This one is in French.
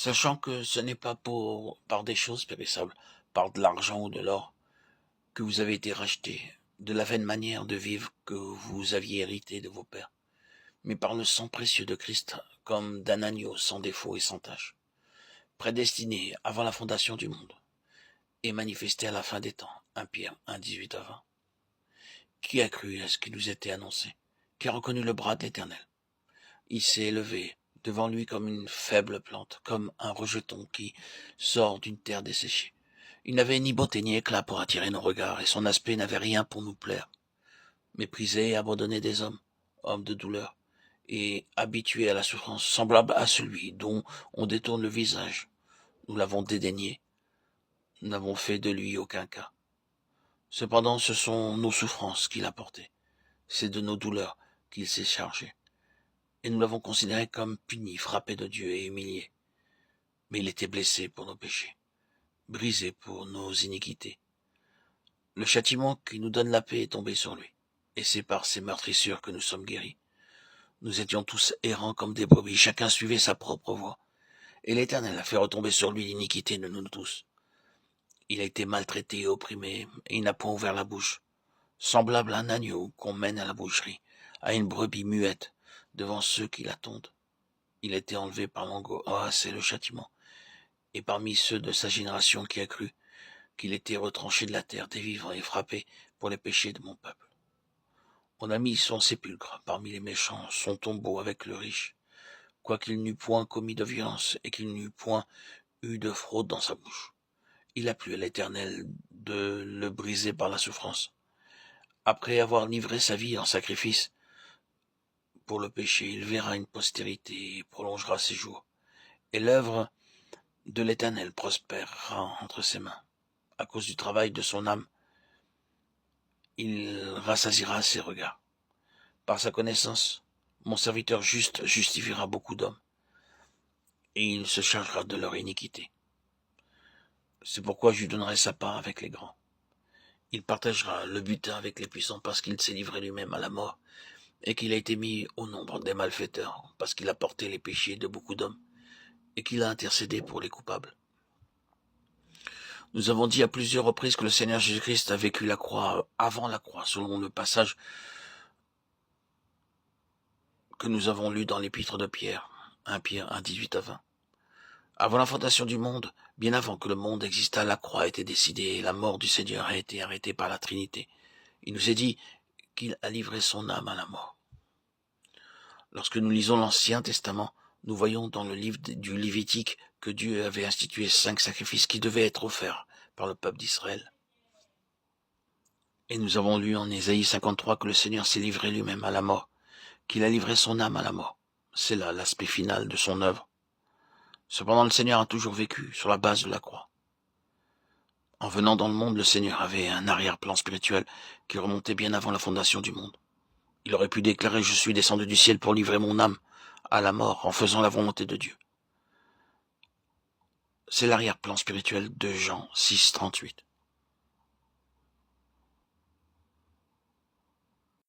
sachant que ce n'est pas par des choses périssables, par de l'argent ou de l'or, que vous avez été rachetés, de la vaine manière de vivre que vous aviez hérité de vos pères, mais par le sang précieux de Christ, comme d'un agneau sans défaut et sans tache, prédestiné avant la fondation du monde, et manifesté à la fin des temps. 1 Pierre 1, 18 à 20. Qui a cru à ce qui nous était annoncé? Qui a reconnu le bras de l'Éternel? Il s'est élevé devant lui comme une faible plante, comme un rejeton qui sort d'une terre desséchée. Il n'avait ni beauté ni éclat pour attirer nos regards, et son aspect n'avait rien pour nous plaire. Méprisé et abandonné des hommes, homme de douleur, et habitué à la souffrance, semblable à celui dont on détourne le visage. Nous l'avons dédaigné, nous n'avons fait de lui aucun cas. Cependant, ce sont nos souffrances qu'il a portées, c'est de nos douleurs qu'il s'est chargé. Et nous l'avons considéré comme puni, frappé de Dieu et humilié. Mais il était blessé pour nos péchés, brisé pour nos iniquités. Le châtiment qui nous donne la paix est tombé sur lui, et c'est par ses meurtrissures que nous sommes guéris. Nous étions tous errants comme des brebis, chacun suivait sa propre voie, et l'Éternel a fait retomber sur lui l'iniquité de nous tous. Il a été maltraité et opprimé, et il n'a point ouvert la bouche, semblable à un agneau qu'on mène à la boucherie, à une brebis muette devant ceux qui l'attendent. Il a été enlevé par l'angoisse c'est le châtiment, et parmi ceux de sa génération qui a cru qu'il était retranché de la terre des vivants et frappé pour les péchés de mon peuple. On a mis son sépulcre parmi les méchants, son tombeau avec le riche, quoiqu'il n'eût point commis de violence et qu'il n'eût point eu de fraude dans sa bouche. Il a plu à l'Éternel de le briser par la souffrance. Après avoir livré sa vie en sacrifice pour le péché, il verra une postérité et prolongera ses jours. Et l'œuvre de l'Éternel prospérera entre ses mains. À cause du travail de son âme, il rassasiera ses regards. Par sa connaissance, mon serviteur juste justifiera beaucoup d'hommes, et il se chargera de leur iniquité. C'est pourquoi je lui donnerai sa part avec les grands. Il partagera le butin avec les puissants parce qu'il s'est livré lui-même à la mort, et qu'il a été mis au nombre des malfaiteurs, parce qu'il a porté les péchés de beaucoup d'hommes, et qu'il a intercédé pour les coupables. Nous avons dit à plusieurs reprises que le Seigneur Jésus-Christ a vécu la croix avant la croix, selon le passage que nous avons lu dans l'épître de Pierre, 1 Pierre 1, 18 à 20. Avant la fondation du monde, bien avant que le monde existât, la croix a été décidée et la mort du Seigneur a été arrêtée par la Trinité. Il nous est dit qu'il a livré son âme à la mort. Lorsque nous lisons l'Ancien Testament, nous voyons dans le livre du Lévitique que Dieu avait institué 5 sacrifices qui devaient être offerts par le peuple d'Israël. Et nous avons lu en Ésaïe 53 que le Seigneur s'est livré lui-même à la mort, qu'il a livré son âme à la mort. C'est là l'aspect final de son œuvre. Cependant, le Seigneur a toujours vécu sur la base de la croix. En venant dans le monde, le Seigneur avait un arrière-plan spirituel qui remontait bien avant la fondation du monde. Il aurait pu déclarer « Je suis descendu du ciel pour livrer mon âme à la mort en faisant la volonté de Dieu ». C'est l'arrière-plan spirituel de Jean 6, 38.